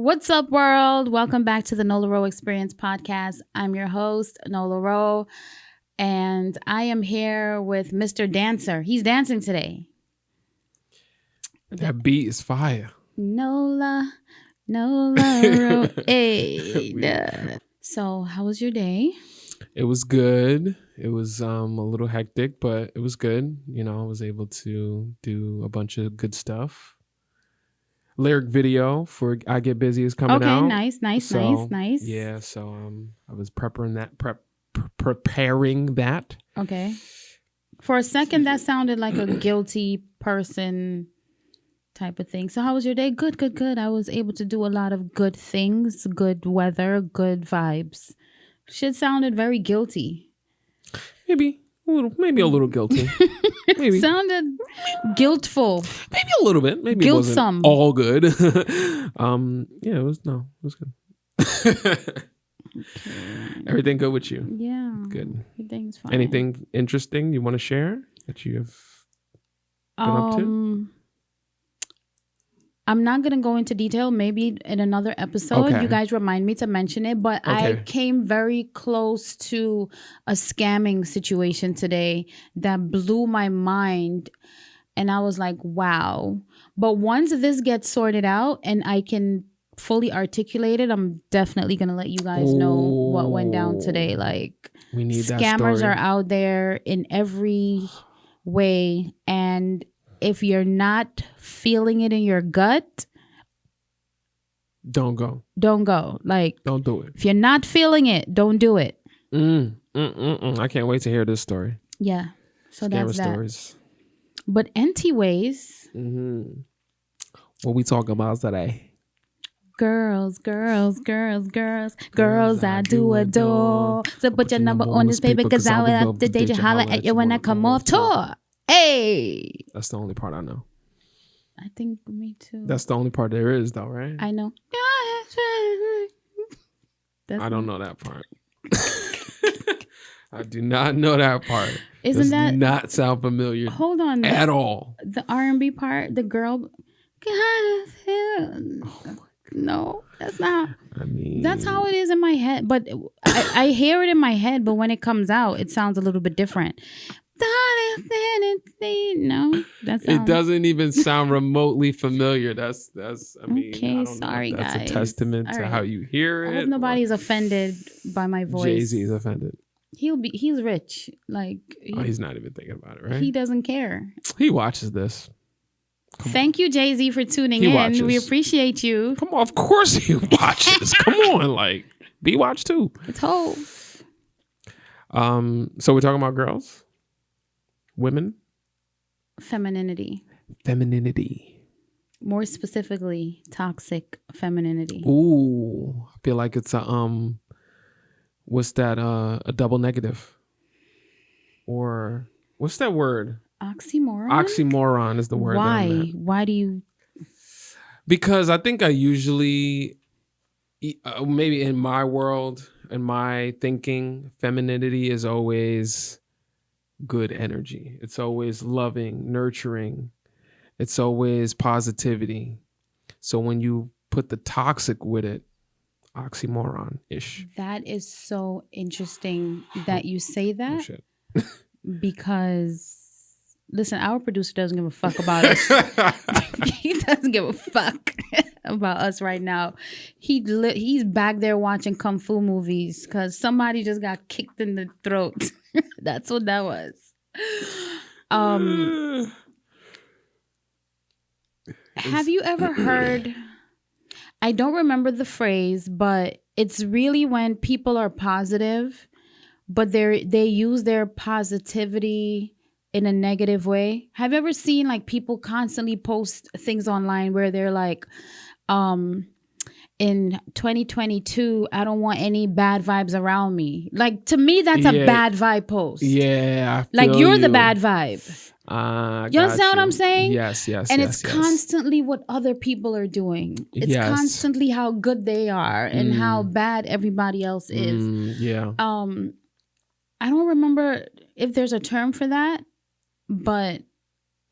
What's up, world? Welcome back to the Nola Ro Experience Podcast. I'm your host, Nola Ro, and I am here with Mr. Dancer. He's dancing today. That beat is fire. Nola Ro. Hey. So, how was your day? It was good. It was a little hectic, but it was good. You know, I was able to do a bunch of good stuff. Lyric video for I Get Busy is coming out. Okay, nice. Yeah, so I was preparing that. Okay. For a second, that sounded like a guilty person type of thing. So how was your day? Good. I was able to do a lot of good things, good weather, good vibes. Shit sounded very guilty. Maybe a little guilty. Maybe. Sounded guiltful. Maybe a little bit. Maybe it wasn't all good. Yeah, it was good. Okay. Everything good with you? Yeah. Good. Everything's fine. Anything interesting you want to share that you have been up to? I'm not going to go into detail. Maybe in another episode, Okay. you guys remind me to mention it. But Okay. I came very close to a scamming situation today that blew my mind. And I was like, wow. But once this gets sorted out and I can fully articulate it, I'm definitely going to let you guys know what went down today. Like, We need that scammers story. are out there in every way. And if you're not feeling it in your gut, Don't go. don't go. Like, Don't do it. if you're not feeling it, don't do it. I can't wait to hear this story. Yeah. So Scammer that's that. stories. But anyways, What we talking about today? girls I do adore. So put your number on this paper because I will have to date you, holler at you when I come off tour. Hey. That's the only part I know. I think me too. That's the only part there is, though, right? I know. I don't know that part. I do not know that part. Does that not sound familiar? Hold on. At all. The R&B part, the girl. No, that's not. I mean, That's how it is in my head. But I hear it in my head, but when it comes out, it sounds a little bit different. No, that's it doesn't even sound remotely familiar. That's. I mean, Okay, I don't sorry, know if that's guys. a testament All to right. how you hear it. I hope nobody's offended by my voice. Jay-Z is offended. He's rich. Like He's not even thinking about it, right? he doesn't care. He watches this. Thank you, Jay-Z, for tuning He in. watches. We appreciate you. Come on, of course he watches. Come on, like be watch too. It's whole. So we're talking about girls, women, Femininity. More specifically, toxic femininity. Ooh, I feel like it's a what's that? A double negative, or what's that word? Oxymoron? Oxymoron is the word. Why? that I meant. Why do you? Because I think I usually, maybe in my world, in my thinking, femininity is always good energy. It's always loving, nurturing. It's always positivity. So when you put the toxic with it, oxymoron-ish. That is so interesting that you say Oh, that shit. because, listen, our producer doesn't give a fuck about us. He doesn't give a fuck about us right now. He's back there watching kung fu movies because somebody just got kicked in the throat. That's what that was. Have you ever heard? I don't remember the phrase, but it's really when people are positive, but they use their positivity in a negative way. Have you ever seen like people constantly post things online where they're like, in 2022, I don't want any bad vibes around me. Like, to me, that's a bad vibe post. Yeah. Like, you're the bad vibe. You understand what I'm saying? Yes. And it's constantly what other people are doing. It's constantly how good they are and how bad everybody else is. Yeah. I don't remember if there's a term for that, but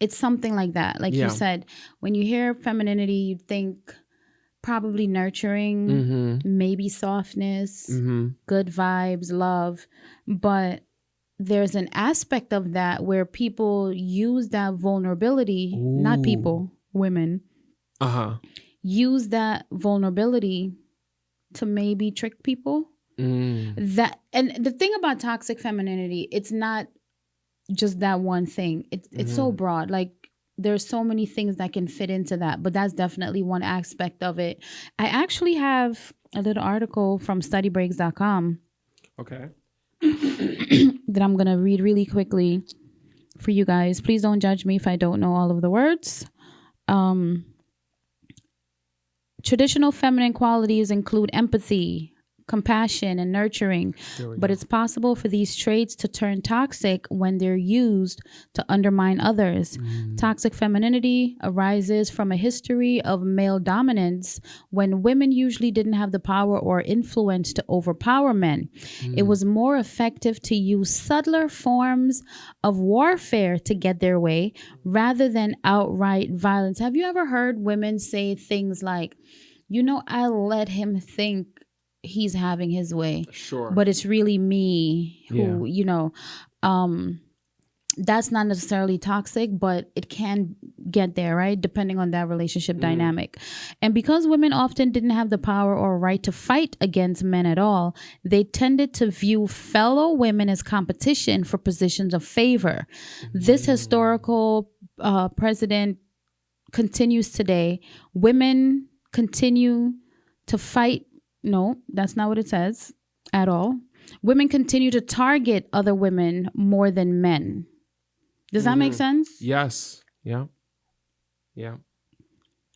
it's something like that. Like you said, when you hear femininity, you think probably nurturing, Mm-hmm. maybe softness, Mm-hmm. good vibes, love. But there's an aspect of that where people use that vulnerability, not Ooh. people, women, Uh-huh. use that vulnerability to maybe trick people. Mm. That, and the thing about toxic femininity, it's not just that one thing. It's so broad. Like there's so many things that can fit into that, but that's definitely one aspect of it. I actually have a little article from studybreaks.com Okay. that I'm going to read really quickly for you guys. Please don't judge me if I don't know all of the words. Traditional feminine qualities include empathy, compassion, and nurturing, but it's possible for these traits to turn toxic when they're used to undermine others. Toxic femininity arises from a history of male dominance when women usually didn't have the power or influence to overpower men. It was more effective to use subtler forms of warfare to get their way rather than outright violence. Have you ever heard women say things like, I let him think he's having his way, Sure. but it's really me who, that's not necessarily toxic, but it can get there, right? Depending on that relationship dynamic. And because women often didn't have the power or right to fight against men at all, they tended to view fellow women as competition for positions of favor. This historical precedent continues today. Women continue to fight. No, that's not what it says at all. Women continue to target other women more than men. Does that make sense? Yes. Yeah. Yeah.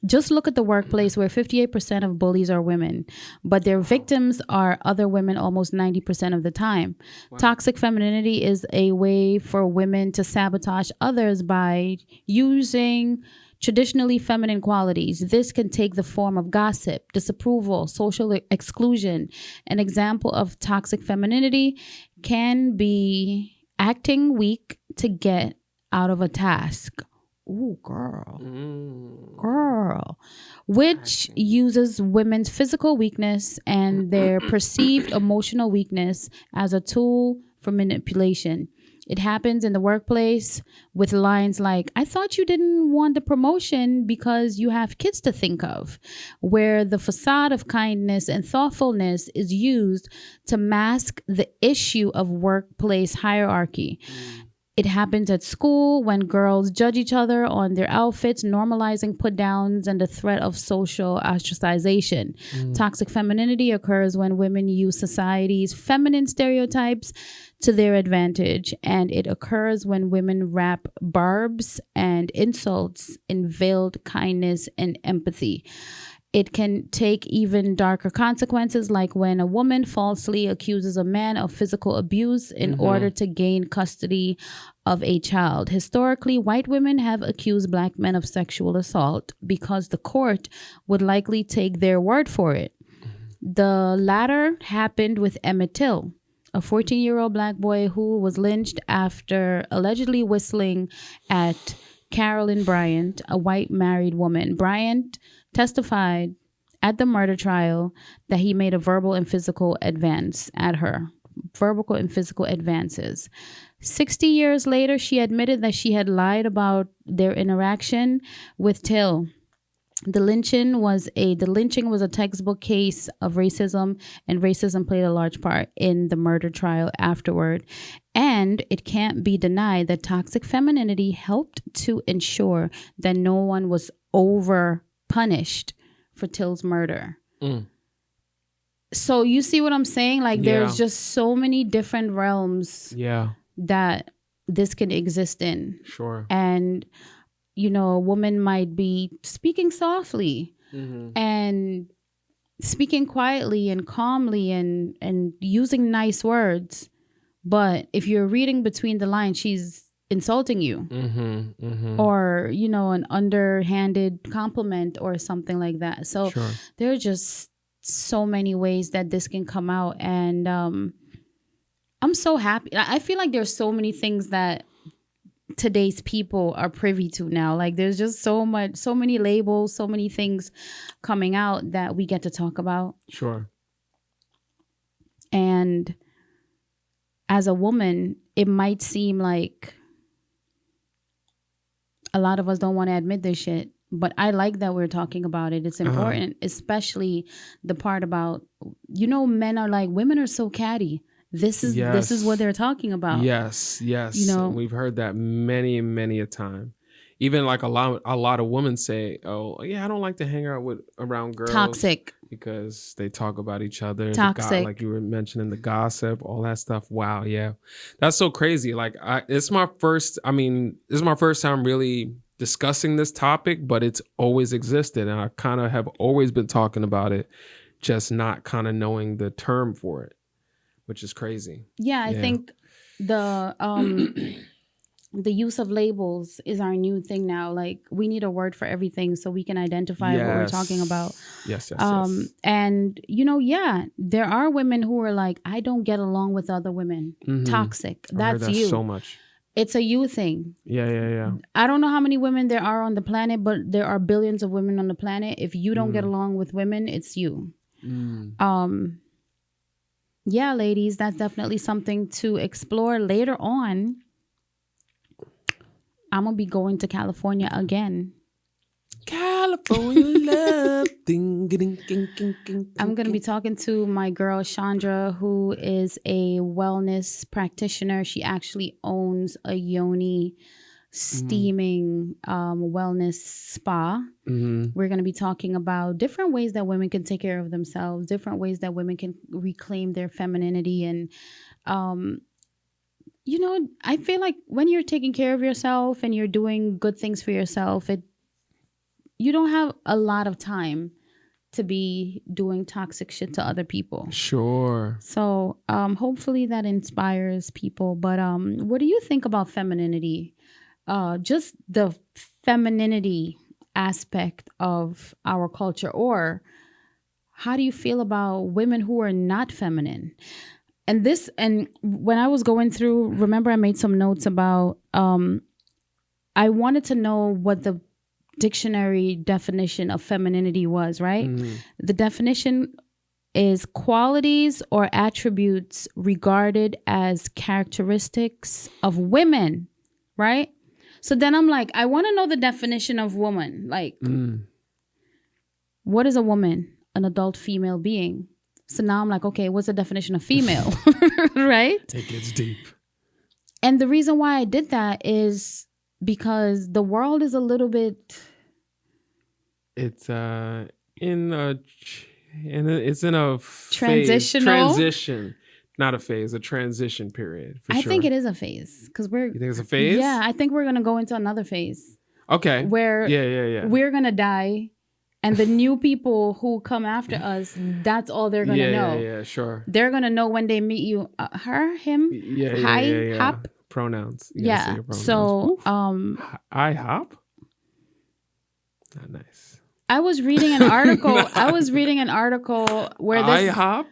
Just look at the workplace where 58% of bullies are women, but their victims are other women almost 90% of the time. Wow. Toxic femininity is a way for women to sabotage others by using traditionally feminine qualities. This can take the form of gossip, disapproval, social exclusion. An example of toxic femininity can be acting weak to get out of a task. Ooh, girl. Girl. Which uses women's physical weakness and their perceived emotional weakness as a tool for manipulation. It happens in the workplace with lines like, I thought you didn't want the promotion because you have kids to think of, where the facade of kindness and thoughtfulness is used to mask the issue of workplace hierarchy. It happens at school when girls judge each other on their outfits, normalizing put downs and the threat of social ostracization. Toxic femininity occurs when women use society's feminine stereotypes to their advantage, and it occurs when women wrap barbs and insults in veiled kindness and empathy. It can take even darker consequences, like when a woman falsely accuses a man of physical abuse in order to gain custody of a child. Historically, white women have accused black men of sexual assault because the court would likely take their word for it. The latter happened with Emmett Till, a 14-year-old black boy who was lynched after allegedly whistling at Carolyn Bryant, a white married woman. Bryant testified at the murder trial that he made a verbal and physical advance at her. Verbal and physical advances. 60 years later, she admitted that she had lied about their interaction with Till. The lynching was a textbook case of racism, and racism played a large part in the murder trial afterward. And it can't be denied that toxic femininity helped to ensure that no one was over punished for Till's murder. So you see what I'm saying? Like there's just so many different realms that this can exist in. Sure. And a woman might be speaking softly and speaking quietly and calmly and using nice words. But if you're reading between the lines, she's insulting you or, an underhanded compliment or something like that. So there are just so many ways that this can come out. And I'm so happy. I feel like there's so many things that today's people are privy to now. Like there's just so many labels, so many things coming out that we get to talk about. Sure. And as a woman, it might seem like a lot of us don't want to admit this shit, but I like that we're talking about it. It's important, especially the part about, men are like, women are so catty. This is what they're talking about. Yes. We've heard that many a time. Even like a lot of women say, "Oh, yeah, I don't like to hang out around girls." Toxic. Because they talk about each other. Toxic. Like you were mentioning, the gossip, all that stuff. Wow, yeah. That's so crazy. Like this is my first time really discussing this topic, but it's always existed. And I kind of have always been talking about it, just not kind of knowing the term for it, which is crazy. Yeah, I think the use of labels is our new thing now. Like we need a word for everything so we can identify what we're talking about. Yes. And there are women who are like, I don't get along with other women. Mm-hmm. Toxic. That's you. So much. It's a you thing. Yeah. I don't know how many women there are on the planet, but there are billions of women on the planet. If you don't get along with women, it's you. Yeah, ladies, that's definitely something to explore later on. I'm going to be going to California again. California love. I'm going to be talking to my girl, Chandra, who is a wellness practitioner. She actually owns a Yoni steaming wellness spa. We're going to be talking about different ways that women can take care of themselves, different ways that women can reclaim their femininity. And I feel like when you're taking care of yourself and you're doing good things for yourself, you don't have a lot of time to be doing toxic shit to other people. Sure. So hopefully that inspires people. But what do you think about femininity? Just the femininity aspect of our culture, or how do you feel about women who are not feminine? And when I was going through, remember I made some notes about, I wanted to know what the dictionary definition of femininity was, right? The definition is qualities or attributes regarded as characteristics of women, right? So then I'm like, I want to know the definition of woman. Like, what is a woman? An adult female being. So now I'm like, okay, what's the definition of female? Right? It gets deep. And the reason why I did that is because the world is a little bit... It's in a transition. Not a phase, a transition period. For sure. I think it is a phase. You think it's a phase? Yeah, I think we're going to go into another phase. Okay. Where we're going to die. And the new people who come after us, that's all they're going to know. Yeah, sure. They're going to know when they meet you. Her, him, hi, hop. Pronouns. Yeah. So, I hop? Not nice. I was reading an article. Where this... I hop?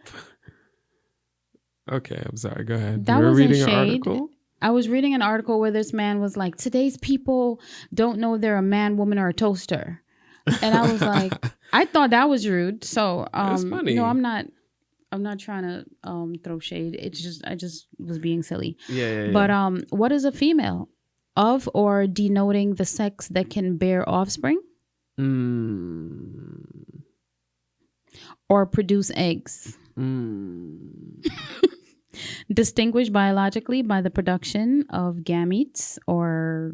Okay, I'm sorry. Go ahead. That was reading an article? I was reading an article where this man was like, today's people don't know they're a man, woman, or a toaster. And I was like, I thought that was rude. So, that's funny. No, I'm not trying to throw shade. It's just, I just was being silly. Yeah. But what is a female? Of or denoting the sex that can bear offspring? Or produce eggs. Distinguished biologically by the production of gametes or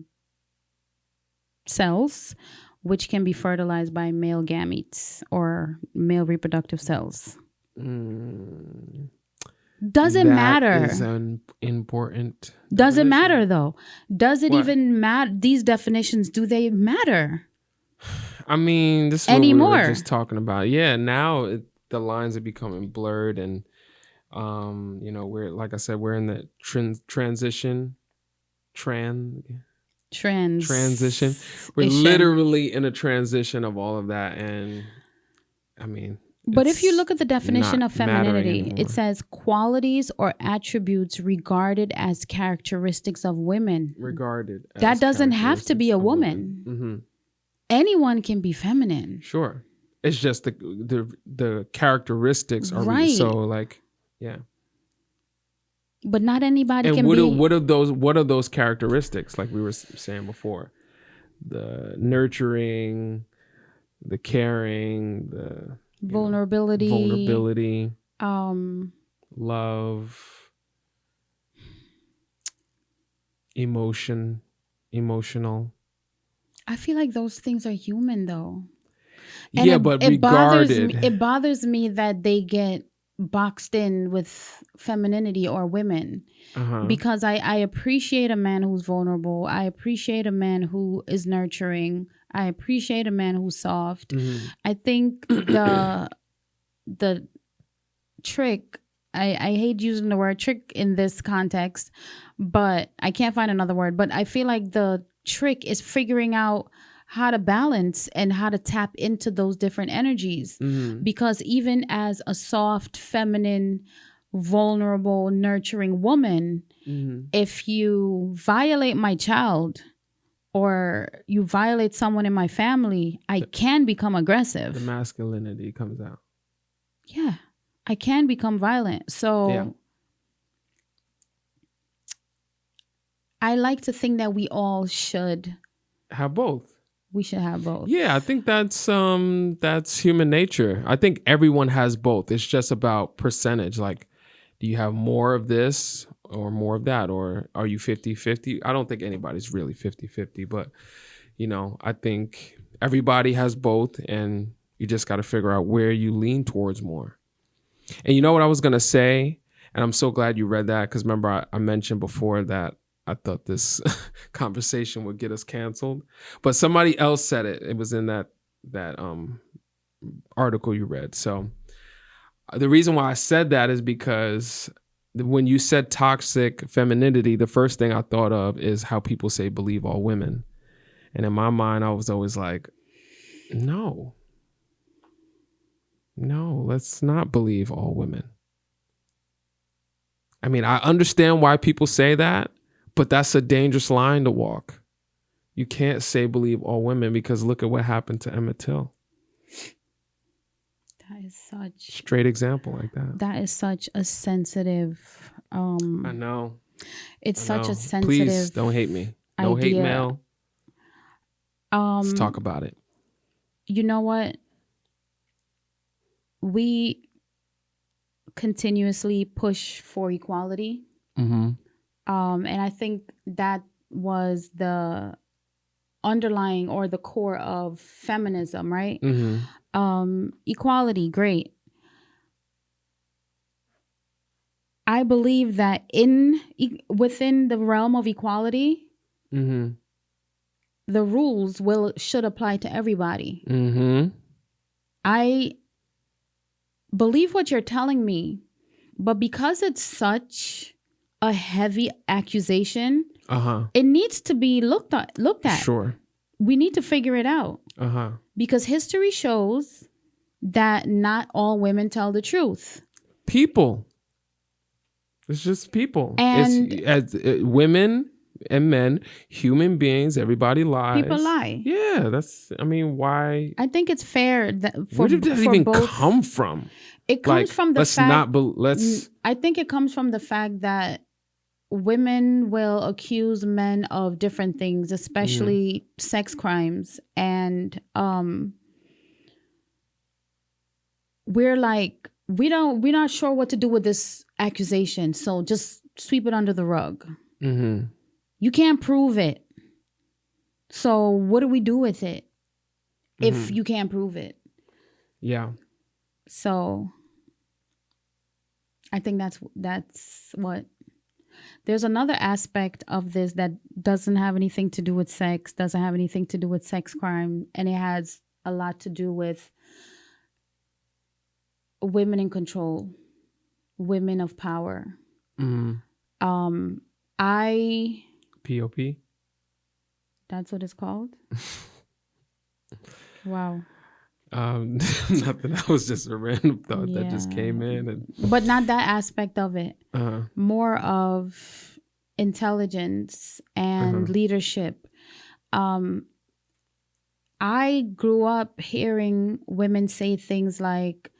cells, which can be fertilized by male gametes or male reproductive cells. Does it matter? That is important. Does it matter though? Does it even matter? These definitions, do they matter? I mean, this is what we were just talking about. Yeah, now the lines are becoming blurred, and we're, like I said, we're in the transition. Transition. We're literally in a transition of all of that, and I mean, But if you look at the not definition of mattering femininity, anymore. it says qualities or attributes regarded as characteristics of women. Regarded as That doesn't have to be a characteristics of woman. Anyone can be feminine. Sure. It's just the characteristics are Right. so like, yeah. But not anybody And can what are those characteristics, like we were saying before? The nurturing, the caring, the vulnerability, love, emotional. I feel like those things are human though. And but regarded. It bothers me that they get boxed in with femininity or women, because I appreciate a man who's vulnerable. I appreciate a man who is nurturing. I appreciate a man who's soft. I think the trick, I hate using the word trick in this context, but I can't find another word. But I feel like the trick is figuring out how to balance and how to tap into those different energies. Because even as a soft, feminine, vulnerable, nurturing woman, if you violate my child or you violate someone in my family, I can become aggressive. The masculinity comes out. Yeah, I can become violent. So I like to think that we all should have both. We should have both. Yeah, I think that's human nature. I think everyone has both. It's just about percentage. Like, do you have more of this or more of that? Or are you 50-50? I don't think anybody's really 50-50, but I think everybody has both, and you just got to figure out where you lean towards more. And you know what I was going to say? And I'm so glad you read that, because remember I mentioned before that I thought this conversation would get us canceled, but somebody else said it. It was in that article you read. So the reason why I said that is because when you said toxic femininity, the first thing I thought of is how people say believe all women. And in my mind, I was always like, no, let's not believe all women. I mean, I understand why people say that, but that's a dangerous line to walk. You can't say believe all women, because look at what happened to Emmett Till. That is such straight example like that. That is such a sensitive. I know. It's such a sensitive. Please don't hate me. No idea. Hate mail. Let's talk about it. You know what? We continuously push for equality. And I think that was the underlying or the core of feminism, right? Equality, great. I believe that within the realm of equality, the rules should apply to everybody. I believe what you're telling me, but because it's such a heavy accusation, it needs to be looked at. Sure. We need to figure it out. Because history shows that not all women tell the truth. People. It's just people. And it's women and men, human beings, everybody lies. People lie. Yeah, why? I think it's fair that where did that even come from? It comes from the fact. Let's. I think it comes from the fact that women will accuse men of different things, especially sex crimes, and we're like, we're not sure what to do with this accusation, so just sweep it under the rug. You can't prove it, so what do we do with it if you can't prove it? Yeah. So I think that's what. There's another aspect of this that doesn't have anything to do with sex, doesn't have anything to do with sex crime, and it has a lot to do with women in control, women of power. POP? That's what it's called? Wow. Nothing. That was just a random thought that just came in, and But not that aspect of it. uh-huh. More of intelligence and leadership. Um, I grew up hearing women say things like,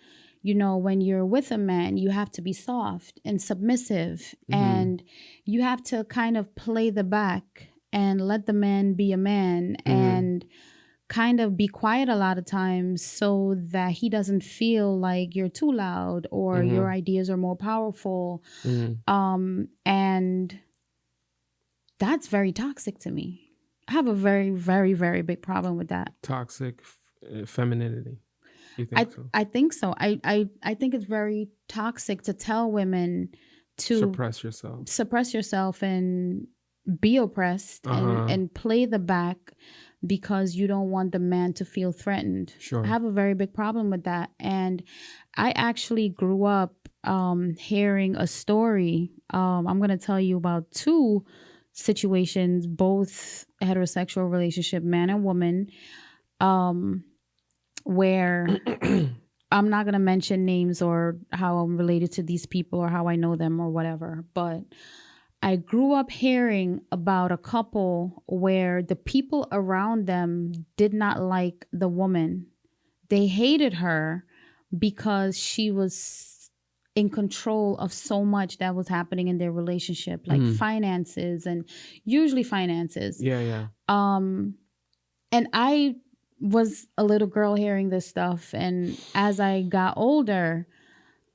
you know, when you're with a man, you have to be soft and submissive, and you have to kind of play the back and let the man be a man, and kind of be quiet a lot of times so that he doesn't feel like you're too loud or your ideas are more powerful. And that's very toxic to me. I have a very, very, very big problem with that. Toxic femininity. You think so? I think so. I think it's very toxic to tell women to suppress yourself and be oppressed and play the back because you don't want the man to feel threatened. Sure. I have a very big problem with that. And I actually grew up hearing a story. I'm going to tell you about two situations, both heterosexual relationship, man and woman, where I'm not going to mention names or how I'm related to these people or how I know them or whatever, but I grew up hearing about a couple where the people around them did not like the woman. They hated her because she was in control of so much that was happening in their relationship, like finances, and usually finances. Yeah. And I was a little girl hearing this stuff, and as I got older,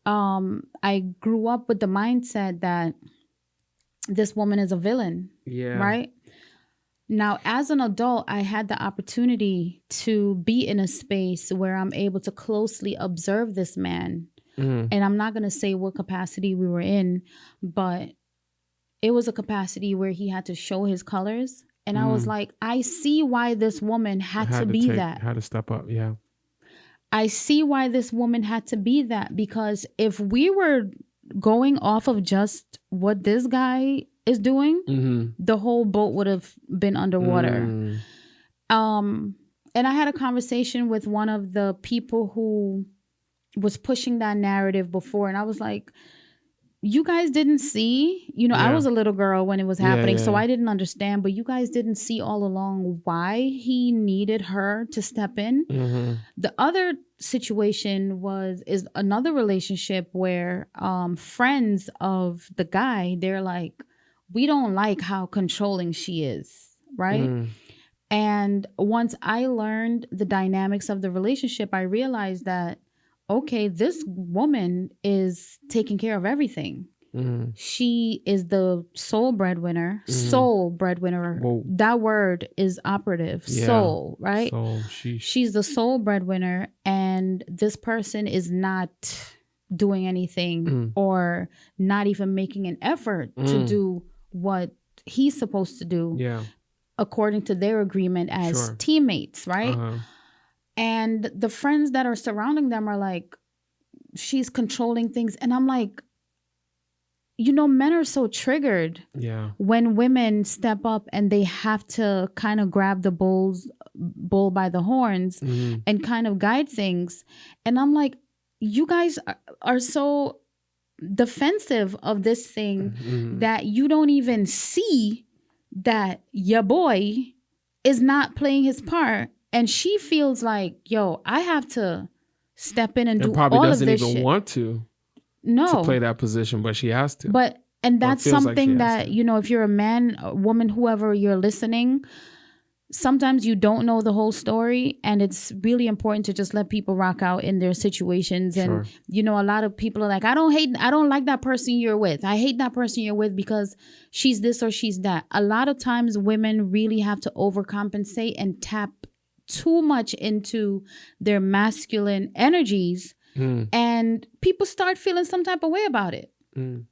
I grew up with the mindset that this woman is a villain. Yeah. Right? Now, as an adult, I had the opportunity to be in a space where I'm able to closely observe this man. And I'm not going to say what capacity we were in, but it was a capacity where he had to show his colors. And I was like, I see why this woman had to be that. Had to step up, yeah. I see why this woman had to be that, because if we were going off of just what this guy is doing, the whole boat would have been underwater. And I had a conversation with one of the people who was pushing that narrative before, and I was like, you guys didn't see, I was a little girl when it was happening, so I didn't understand, but you guys didn't see all along why he needed her to step in. The other situation is another relationship where friends of the guy, they're like, we don't like how controlling she is, right? And once I learned the dynamics of the relationship, I realized that, okay, this woman is taking care of everything. She is the sole breadwinner. Whoa. That word is operative. Yeah. Soul, right? Soul. She's the sole breadwinner, and this person is not doing anything or not even making an effort to do what he's supposed to do. Yeah. According to their agreement as teammates, right? And the friends that are surrounding them are like, she's controlling things. And I'm like, men are so triggered when women step up and they have to kind of grab the bull by the horns and kind of guide things. And I'm like, you guys are so defensive of this thing that you don't even see that your boy is not playing his part. And she feels like, yo, I have to step in and do all of this shit. Probably doesn't even want to play that position, but she has to. And that's something that, if you're a man, a woman, whoever you're listening, sometimes you don't know the whole story. And it's really important to just let people rock out in their situations. And, a lot of people are like, I don't like that person you're with. I hate that person you're with because she's this or she's that. A lot of times women really have to overcompensate and tap too much into their masculine energies, and people start feeling some type of way about it. I'm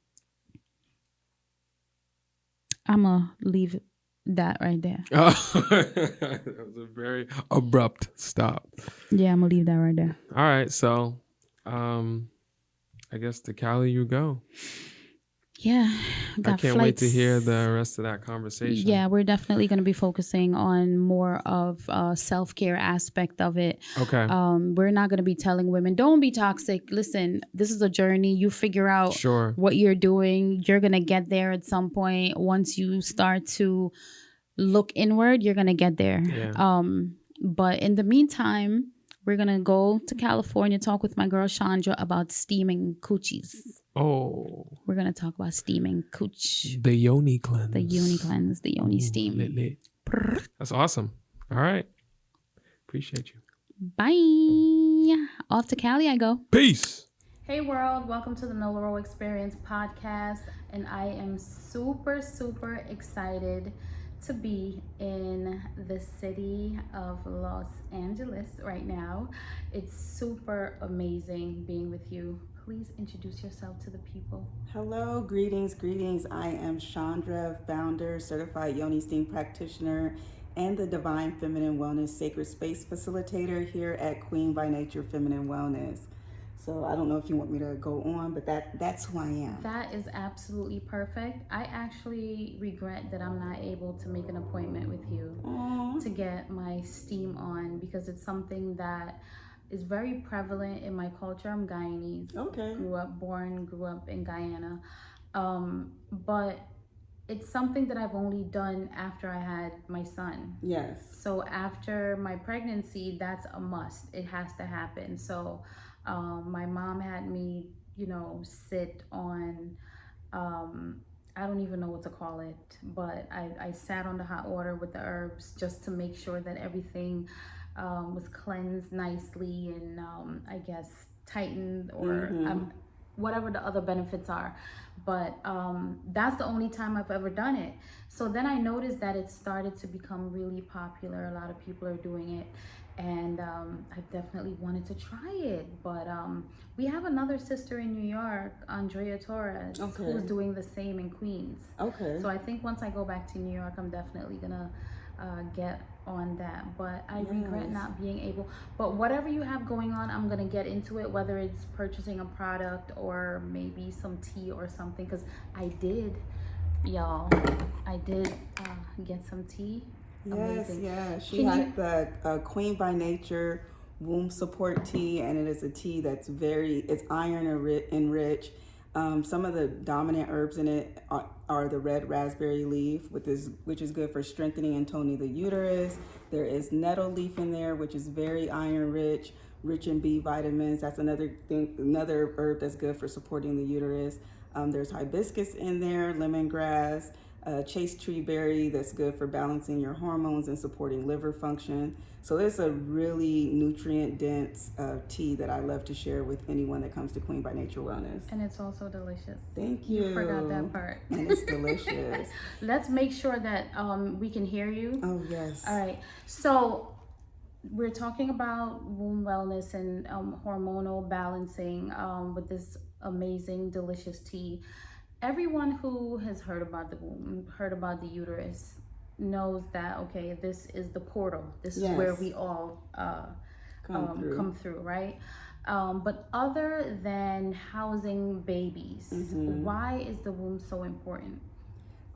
gonna leave that right there. That was a very abrupt stop. Yeah, I'm gonna leave that right there. All right, so I guess to Cali you go. Yeah, I got can't wait to hear flights. the rest of that conversation. Yeah, we're definitely going to be focusing on more of self-care aspect of it. Okay. We're not going to be telling women don't be toxic. Listen, this is a journey. You figure out Sure. what you're doing. You're going to get there at some point. Once you start to look inward, you're going to get there. Yeah. But in the meantime, we're going to go to California, talk with my girl Chandra about steaming coochies. Oh. We're going to talk about steaming cooch. The Yoni cleanse. The Yoni cleanse, the Yoni steam. Lit. That's awesome. All right. Appreciate you. Bye. Off to Cali I go. Peace. Hey world, welcome to the Nola Ro Experience Podcast. And I am super, super excited to be in the city of Los Angeles right now. It's super amazing being with you. Please introduce yourself to the people. Hello, greetings. I am Chandra, founder, certified Yoni Steam practitioner, and the Divine Feminine Wellness Sacred Space Facilitator here at Queen by Nature Feminine Wellness. So I don't know if you want me to go on, but that's who I am. That is absolutely perfect. I actually regret that I'm not able to make an appointment with you to get my steam on, because it's something that is very prevalent in my culture. I'm Guyanese. Okay. Grew up in Guyana. But it's something that I've only done after I had my son. Yes. So after my pregnancy, that's a must. It has to happen. So my mom had me, sit on, I don't even know what to call it, but I sat on the hot water with the herbs just to make sure that everything was cleansed nicely and I guess tightened or whatever the other benefits are. But that's the only time I've ever done it. So then I noticed that it started to become really popular. A lot of people are doing it. And I definitely wanted to try it. But we have another sister in New York, Andrea Torres, who's doing the same in Queens. Okay. So I think once I go back to New York, I'm definitely going to get on that. But I regret not being able. But whatever you have going on, I'm going to get into it, whether it's purchasing a product or maybe some tea or something. Because I did get some tea. Yes, Amazing. yeah. She had the Queen by Nature womb support tea, and it is a tea that's it's iron enriched. Some of the dominant herbs in it are the red raspberry leaf, which is good for strengthening and toning the uterus. There is nettle leaf in there, which is very iron rich in B vitamins. That's another herb that's good for supporting the uterus. There's hibiscus in there, lemongrass. Chase tree berry that's good for balancing your hormones and supporting liver function. So it's a really nutrient dense tea that I love to share with anyone that comes to Queen by Nature Wellness. And it's also delicious. Thank you. You forgot that part. And it's delicious. Let's make sure that we can hear you. Oh, yes. All right. So we're talking about womb wellness and hormonal balancing with this amazing, delicious tea. Everyone who has heard about the womb, heard about the uterus, knows that, okay, this is the portal. This is where we all come through, right? But other than housing babies, why is the womb so important?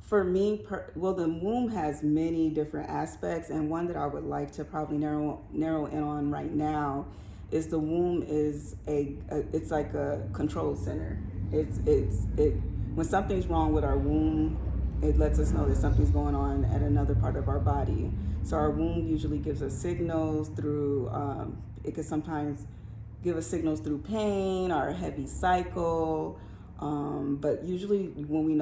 For me, the womb has many different aspects, and one that I would like to probably narrow in on right now is the womb is it's like a control center. When something's wrong with our womb, it lets us know that something's going on at another part of our body. So our womb usually gives us signals through, it could sometimes give us signals through pain or a heavy cycle. But usually when we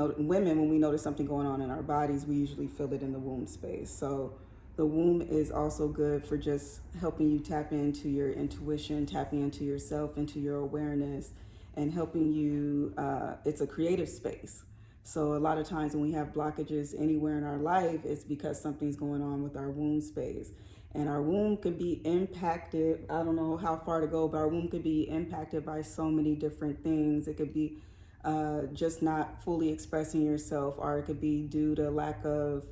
notice something going on in our bodies, we usually feel it in the womb space. So the womb is also good for just helping you tap into your intuition, tapping into yourself, into your awareness, and helping you, it's a creative space. So a lot of times when we have blockages anywhere in our life, it's because something's going on with our womb space. And our womb could be impacted, I don't know how far to go, but our womb could be impacted by so many different things. It could be just not fully expressing yourself, or it could be due to lack of,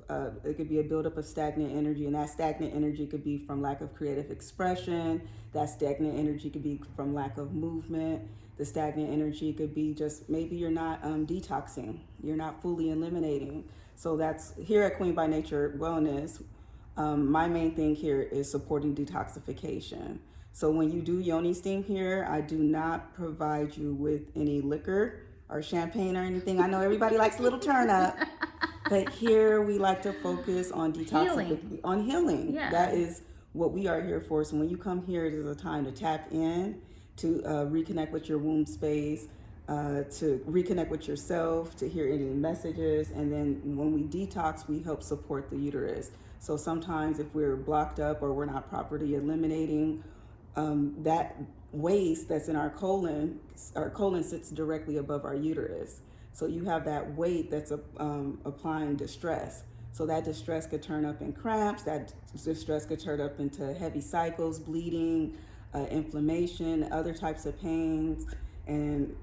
it could be a buildup of stagnant energy, and that stagnant energy could be from lack of creative expression. That stagnant energy could be from lack of movement. The stagnant energy could be just maybe you're not detoxing, you're not fully eliminating. So that's here at Queen by Nature Wellness. My main thing here is supporting detoxification. So when you do Yoni steam here, I do not provide you with any liquor or champagne or anything. I know everybody likes a little turn up, but here we like to focus on detoxification, on healing. Yeah. That is what we are here for. So when you come here, it is a time to tap in, to reconnect with your womb space, to reconnect with yourself, to hear any messages. And then when we detox, we help support the uterus. So sometimes if we're blocked up or we're not properly eliminating that waste that's in our colon sits directly above our uterus. So you have that weight that's applying distress. So that distress could turn up in cramps, that distress could turn up into heavy cycles, bleeding, inflammation, other types of pains. And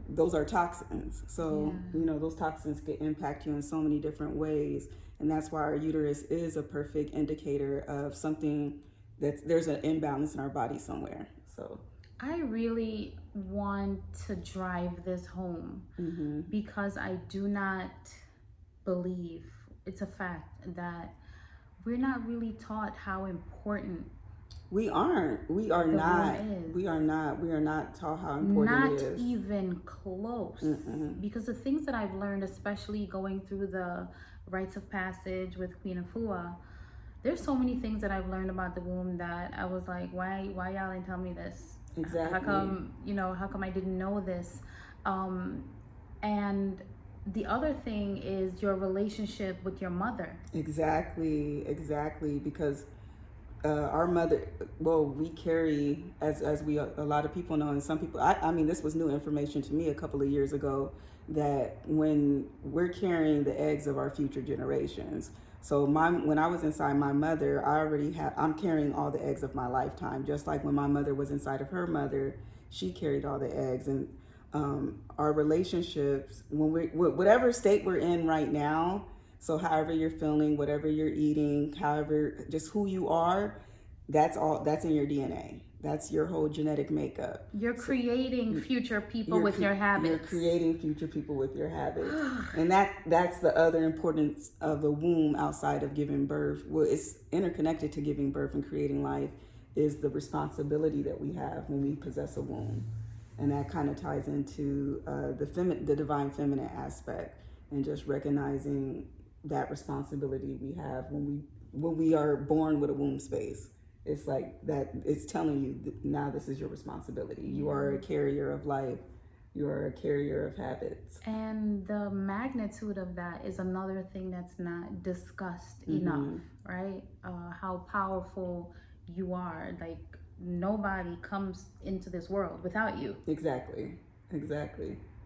those are toxins. So, those toxins can impact you in so many different ways. And that's why our uterus is a perfect indicator of something there's an imbalance in our body somewhere. So I really want to drive this home because I do not believe, it's a fact, that we're not really taught how important we are not taught how important it is. Not even close. Because the things that I've learned, especially going through the rites of passage with Queen Afua, there's so many things that I've learned about the womb that I was like, why y'all didn't tell me this? Exactly. How come I didn't know this? And the other thing is your relationship with your mother. Exactly. Because our mother, we carry, as a lot of people know, and some people, I mean, this was new information to me a couple of years ago, that when we're carrying the eggs of our future generations. So when I was inside my mother, I'm carrying all the eggs of my lifetime. Just like when my mother was inside of her mother, she carried all the eggs. And our relationships, whatever state we're in right now, so however you're feeling, whatever you're eating, however, just who you are, that's in your DNA. That's your whole genetic makeup. You're creating future people with your habits. You're creating future people with your habits. And that's the other importance of the womb outside of giving birth. Well, it's interconnected to giving birth and creating life, is the responsibility that we have when we possess a womb. And that kind of ties into the divine feminine aspect, and just recognizing that responsibility we have when we are born with a womb space. It's like that, it's telling you that now this is your responsibility. You are a carrier of life. You are a carrier of habits. And the magnitude of that is another thing that's not discussed enough, right? How powerful you are. Like, nobody comes into this world without you. Exactly.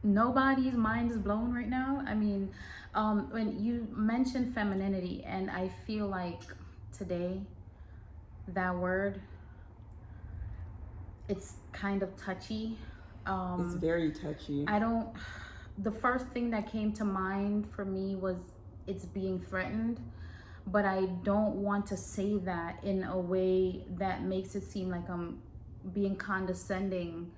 Nobody's mind is blown right now. I mean, when you mentioned femininity, and I feel like today, that word, it's kind of touchy. It's very touchy. The first thing that came to mind for me was it's being threatened, but I don't want to say that in a way that makes it seem like I'm being condescending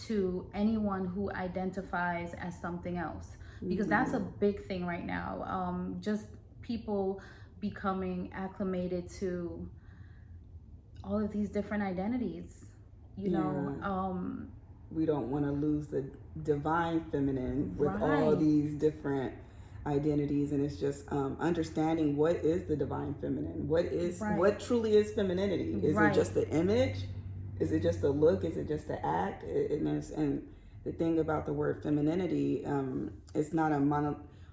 to anyone who identifies as something else, because that's a big thing right now. Just people becoming acclimated to all of these different identities, you know. We don't want to lose the divine feminine with all these different identities, and it's just understanding what is the divine feminine, what truly is femininity. Is it just the image? Is it just the look? Is it just the act? And the thing about the word femininity, it's not a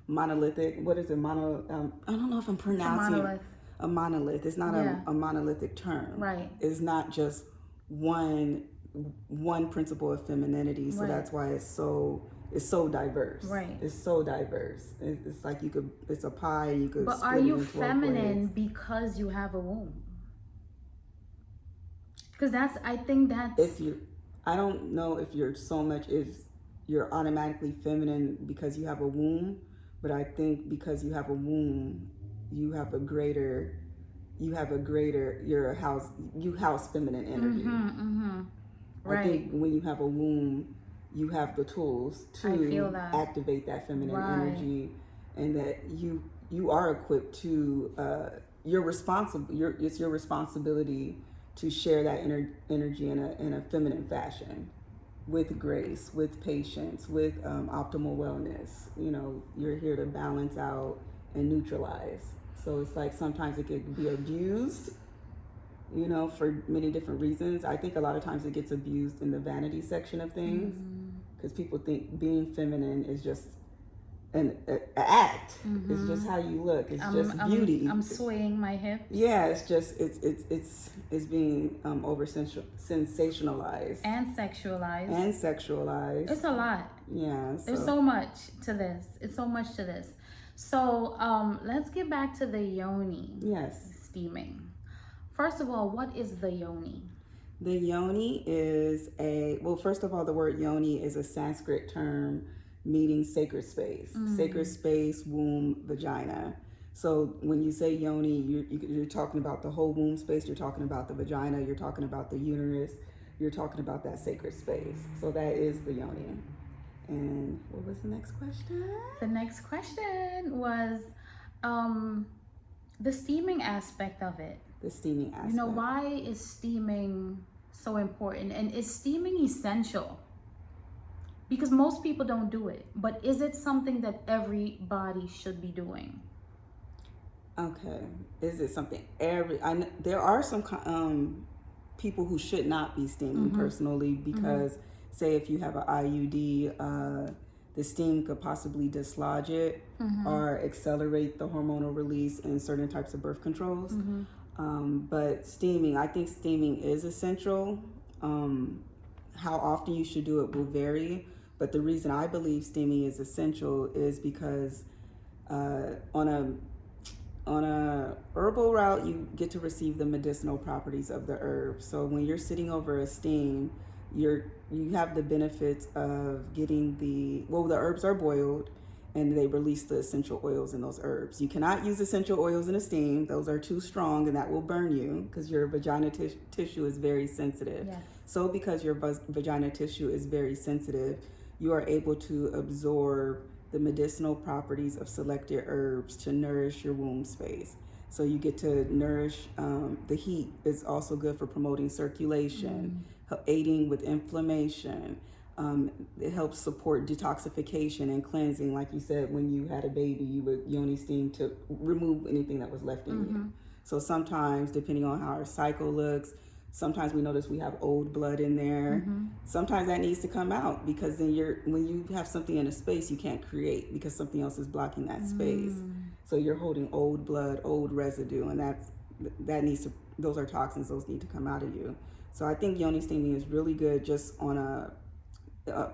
monolithic. What is it? I don't know if I'm pronouncing it. A monolith. It's not a monolithic term. Right. It's not just one principle of femininity. So that's why it's so diverse. Right. It's so diverse. It's like it's a pie. You could. But are you feminine because you have a womb? Because I think that's. I don't know if you're so much is you're automatically feminine because you have a womb, but I think because you have a womb, you have a greater you house feminine energy. Right. I think when you have a womb, you have the tools to activate that feminine energy, and that you are equipped to you're responsible. It's your responsibility to share that energy in a feminine fashion, with grace, with patience, with optimal wellness. You know, you're here to balance out and neutralize. So it's like sometimes it could be abused, you know, for many different reasons. I think a lot of times it gets abused in the vanity section of things, because people think being feminine is just an act. It's just how you look. It's just beauty. I'm swaying my hips. Yeah, it's just it's being over sensationalized and sexualized. It's a lot. Yeah, there's so much to this. It's so much to this. So let's get back to the yoni. Yes. Steaming. First of all, what is the yoni? The yoni is first of all, the word yoni is a Sanskrit term meaning sacred space. Sacred space, womb, vagina. So when you say yoni, you're talking about the whole womb space, you're talking about the vagina, you're talking about the uterus, you're talking about that sacred space. So that is the yoni. And what was the next question? The next question was the steaming aspect of it. The steaming aspect. You know, why is steaming so important? And is steaming essential? Because most people don't do it. But is it something that everybody should be doing? Okay. Is it something there are some people who should not be steaming personally, because say if you have an IUD, the steam could possibly dislodge it or accelerate the hormonal release in certain types of birth controls. But steaming, I think steaming is essential. How often you should do it will vary, but the reason I believe steaming is essential is because on a herbal route, you get to receive the medicinal properties of the herb. So when you're sitting over a steam, you have the benefits of getting the herbs are boiled and they release the essential oils in those herbs. You cannot use essential oils in a steam. Those are too strong and that will burn you, because your vagina tissue is very sensitive. Yes. So because your vagina tissue is very sensitive, you are able to absorb the medicinal properties of selected herbs to nourish your womb space. So you get to nourish, the heat is also good for promoting circulation, aiding with inflammation. It helps support detoxification and cleansing. Like you said, when you had a baby, you would yoni steam to remove anything that was left in you. So sometimes, depending on how our cycle looks, sometimes we notice we have old blood in there. Sometimes that needs to come out, because then when you have something in a space, you can't create because something else is blocking that space. So you're holding old blood, old residue, and those are toxins. Those need to come out of you. So I think yoni steaming is really good just on a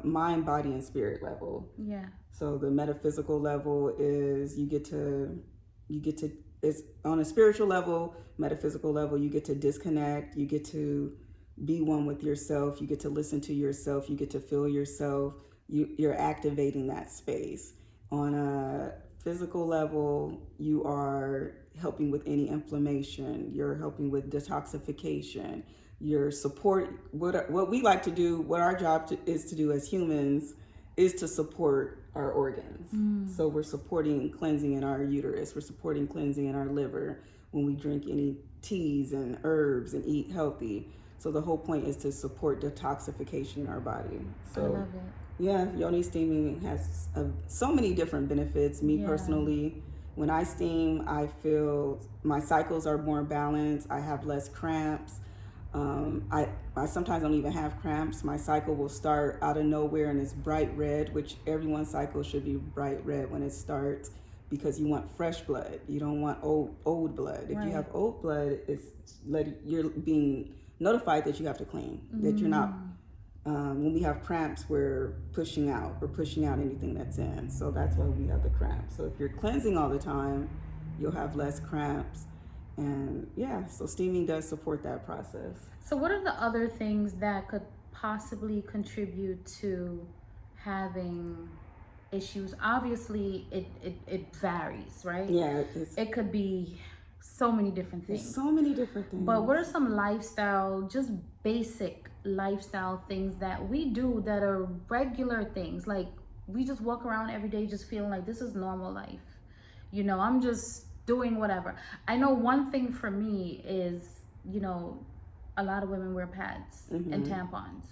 mind, body, and spirit level. Yeah. So the metaphysical level is you get to it's on a spiritual level, metaphysical level, you get to disconnect, you get to be one with yourself, you get to listen to yourself, you get to feel yourself, you're activating that space. On a physical level, you are helping with any inflammation, you're helping with detoxification, your support. What we like to do, what our job is to do as humans, is to support our organs. So we're supporting cleansing in our uterus, we're supporting cleansing in our liver when we drink any teas and herbs and eat healthy. So the whole point is to support detoxification in our body. So I love it. Yeah, yoni steaming has so many different benefits. Me personally, when I steam, I feel my cycles are more balanced, I have less cramps. I sometimes don't even have cramps. My cycle will start out of nowhere and it's bright red, which everyone's cycle should be bright red when it starts, because you want fresh blood. You don't want old blood. If you have old blood, you're being notified that you have to clean, that you're not. When we have cramps, we're pushing out anything that's in. So that's why we have the cramps. So if you're cleansing all the time, you'll have less cramps. And so steaming does support that process. So what are the other things that could possibly contribute to having issues. Obviously, it varies, right? Yeah, it could be so many different things. There's so many different things. But what are some lifestyle, just basic lifestyle things that we do that are regular things? Like, we just walk around every day just feeling like this is normal life. You know, I'm just doing whatever. I know one thing for me is, you know, a lot of women wear pads and tampons.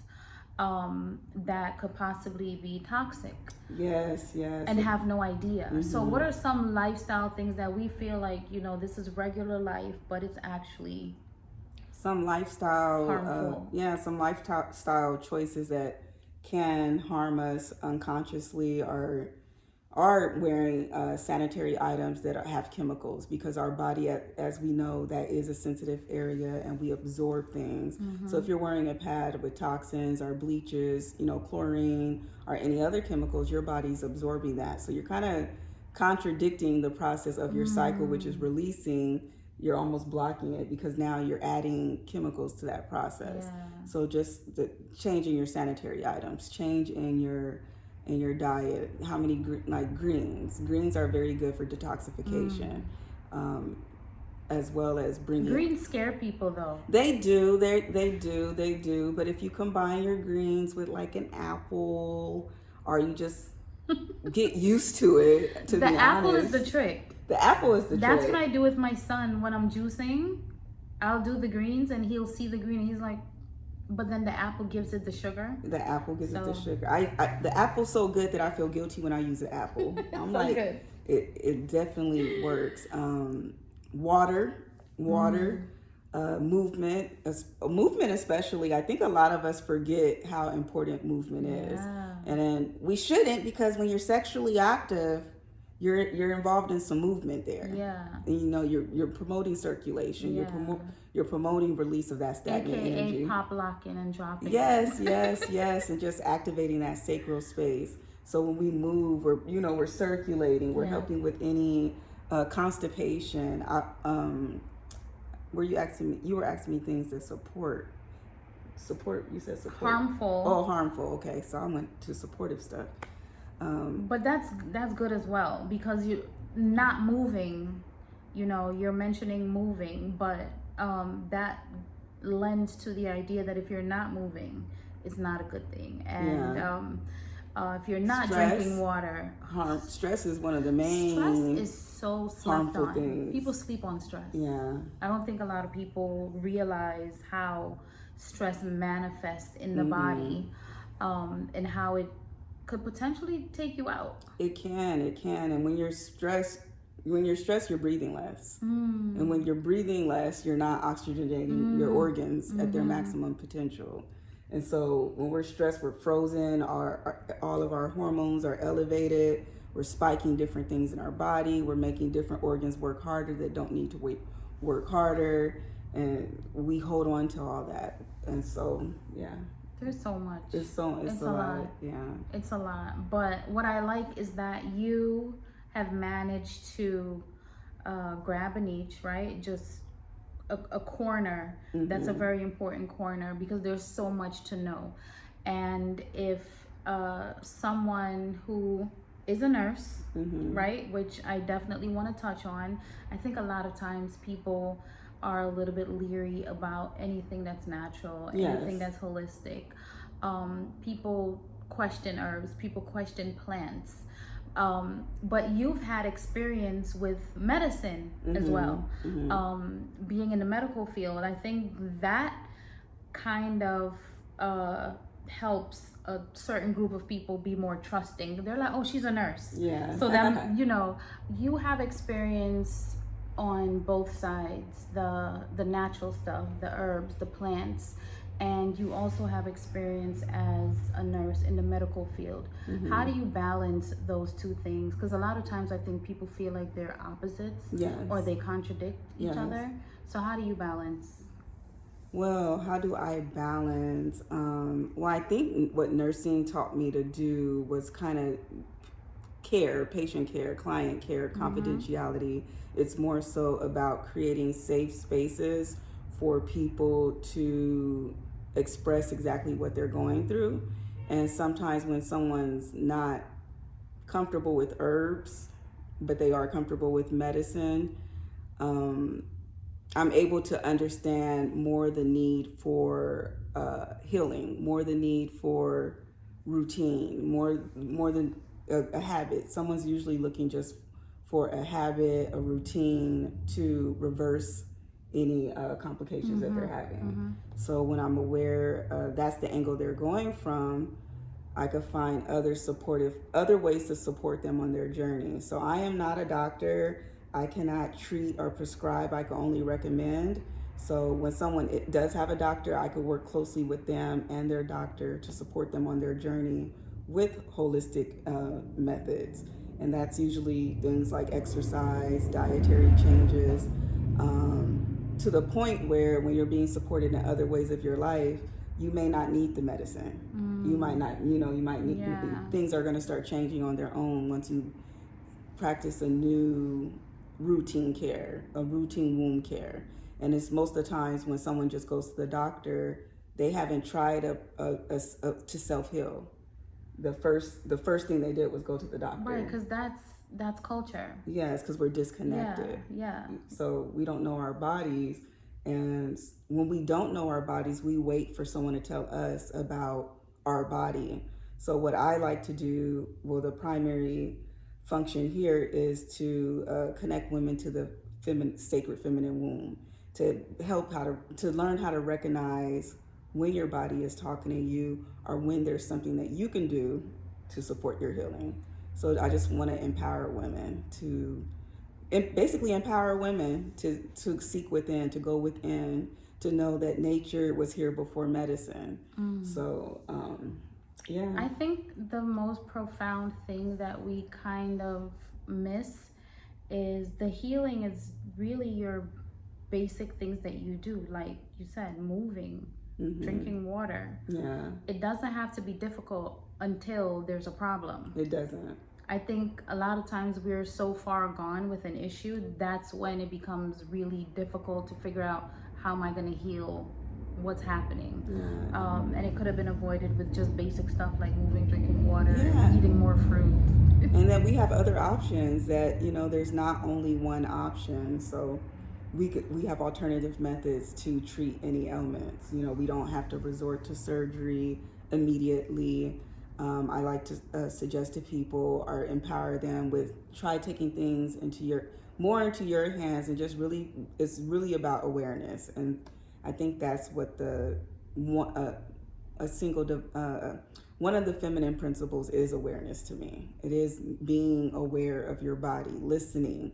That could possibly be toxic. Yes. And have no idea. So what are some lifestyle things that we feel like, you know, this is regular life, but it's actually some lifestyle harmful? Some lifestyle choices that can harm us unconsciously are wearing sanitary items that have chemicals, because our body, as we know, that is a sensitive area and we absorb things. So if you're wearing a pad with toxins or bleaches, you know, chlorine or any other chemicals, your body's absorbing that. So you're kind of contradicting the process of your cycle, which is releasing. You're almost blocking it because now you're adding chemicals to that process. So just changing your sanitary items, change in your diet. How many greens are very good for detoxification, as well as bringing. Greens scare people though. They do. But if you combine your greens with like an apple, or you just get used to it, the apple is the trick. The apple is the trick. That's what I do with my son when I'm juicing. I'll do the greens and he'll see the green and he's like, but then the apple gives it the sugar. The apple gives it the sugar. The apple's so good that I feel guilty when I use the apple. I'm so like, good. It definitely works. Water, movement, especially. I think a lot of us forget how important movement is, and then we shouldn't, because when you're sexually active, you're involved in some movement there. And you know, you're promoting circulation. You're promoting release of that stagnant energy. Pop locking and dropping. Yes, and just activating that sacral space. So when we move, we're circulating. We're helping with any constipation. You were asking me things that support. You said support. Harmful. Oh, harmful. Okay, so I went to supportive stuff. But that's good as well, because you're not moving. You know, you're mentioning moving, but that lends to the idea that if you're not moving, it's not a good thing. And if you're not drinking water, stress is one of the main. Stress is so slept on. Things. People sleep on stress. Yeah. I don't think a lot of people realize how stress manifests in the body, and how it could potentially take you out. It can. And when you're stressed, you're breathing less. And when you're breathing less, you're not oxygenating your organs at their maximum potential. And so when we're stressed, we're frozen, all of our hormones are elevated, we're spiking different things in our body, we're making different organs work harder that don't need to work harder, and we hold on to all that. And so, there's so much. It's a lot. Yeah. It's a lot. But what I like is that you have managed to grab a niche, right? Just a corner that's a very important corner, because there's so much to know. And if someone who is a nurse, right, which I definitely want to touch on, I think a lot of times people are a little bit leery about anything that's natural, anything that's holistic. People question herbs, people question plants. But you've had experience with medicine as well, being in the medical field. I think that kind of helps a certain group of people be more trusting. They're like, oh, she's a nurse. Yeah. So then, you have experience on both sides, the natural stuff, the herbs, the plants, and you also have experience as a nurse in the medical field. How do you balance those two things? Because a lot of times I think people feel like they're opposites, or they contradict each other. So how do you balance? Well, how do I balance? I think what nursing taught me to do was kind of patient care, client care, confidentiality. It's more so about creating safe spaces for people to express exactly what they're going through. And sometimes when someone's not comfortable with herbs, but they are comfortable with medicine, um, I'm able to understand more the need for healing, more the need for routine, more than a habit. Someone's usually looking just for a habit, a routine to reverse any complications that they're having. So when I'm aware that's the angle they're going from, I could find other ways to support them on their journey. So I am not a doctor. I cannot treat or prescribe. I can only recommend. So when someone does have a doctor, I could work closely with them and their doctor to support them on their journey with holistic methods. And that's usually things like exercise, dietary changes, to the point where when you're being supported in other ways of your life, you may not need the medicine. You might not, you might need, things are going to start changing on their own once you practice a new routine care, a routine womb care. And it's most of the times when someone just goes to the doctor, they haven't tried to self-heal. The first thing they did was go to the doctor. Right, because that's culture. Yes, because we're disconnected. Yeah. So we don't know our bodies. And when we don't know our bodies, we wait for someone to tell us about our body. So what I like to do, well, the primary function here is to connect women to the sacred feminine womb, to help to learn how to recognize when your body is talking to you or when there's something that you can do to support your healing. So I just want to empower women to basically empower women to seek within, to go within, to know that nature was here before medicine. So yeah, I think the most profound thing that we kind of miss is the healing is really your basic things that you do, like you said, moving, drinking water. Yeah, it doesn't have to be difficult until there's a problem. It doesn't. I think a lot of times we're so far gone with an issue, that's when it becomes really difficult to figure out, how am I going to heal what's happening? And it could have been avoided with just basic stuff like moving, drinking water, eating more fruit. And then we have other options that, there's not only one option. So we have alternative methods to treat any ailments. We don't have to resort to surgery immediately. I like to suggest to people or empower them with try taking things into your hands, and just it's really about awareness. And I think that's what one of the feminine principles is: awareness. To me, it is being aware of your body, listening,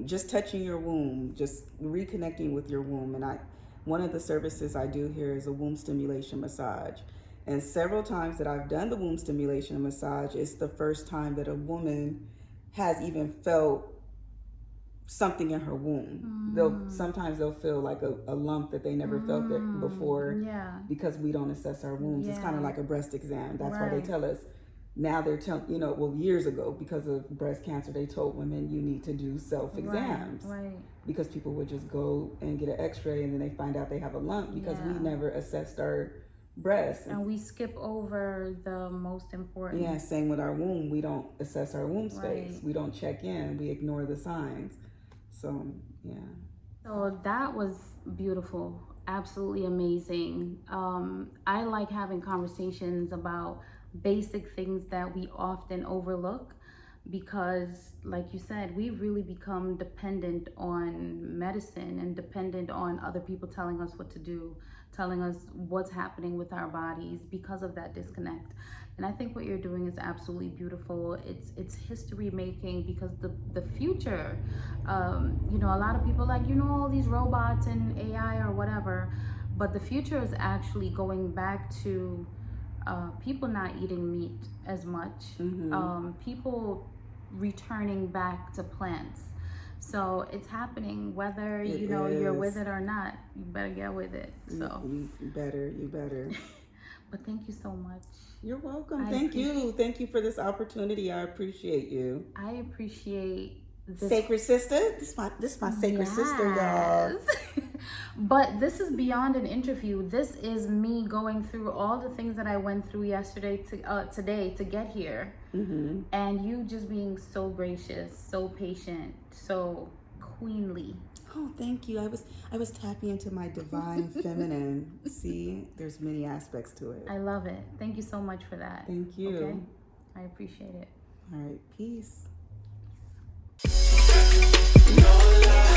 just touching your womb, just reconnecting with your womb. And one of the services I do here is a womb stimulation massage. And several times that I've done the womb stimulation massage, it's the first time that a woman has even felt something in her womb. Sometimes they'll feel like a lump that they never felt there before, because we don't assess our wombs. It's kind of like a breast exam. That's why they tell us now. They're telling, years ago, because of breast cancer, they told women you need to do self-exams, because people would just go and get an x-ray and then they find out they have a lump because we never assessed our breasts. And we skip over the most important. Yeah, same with our womb. We don't assess our womb space. We don't check in. We ignore the signs. So, yeah. So that was beautiful. Absolutely amazing. I like having conversations about basic things that we often overlook, because like you said, we've really become dependent on medicine and dependent on other people telling us what to do, telling us what's happening with our bodies because of that disconnect. And I think what you're doing is absolutely beautiful. It's history making, because the future, a lot of people are like, all these robots and AI or whatever, but the future is actually going back to people not eating meat as much, people returning back to plants. So it's happening, whether you're with it or not. You better get with it. So you better. But thank you so much. You're welcome. Thank you for this opportunity. I appreciate you. I appreciate Sacred sister. This my sacred sister, y'all. But this is beyond an interview. This is me going through all the things that I went through yesterday today to get here. Mm-hmm. And you just being so gracious, so patient, so queenly. Oh, thank you. I was tapping into my divine feminine. See, there's many aspects to it. I love it. Thank you so much for that. Thank you. Okay? I appreciate it. All right, peace. Nola.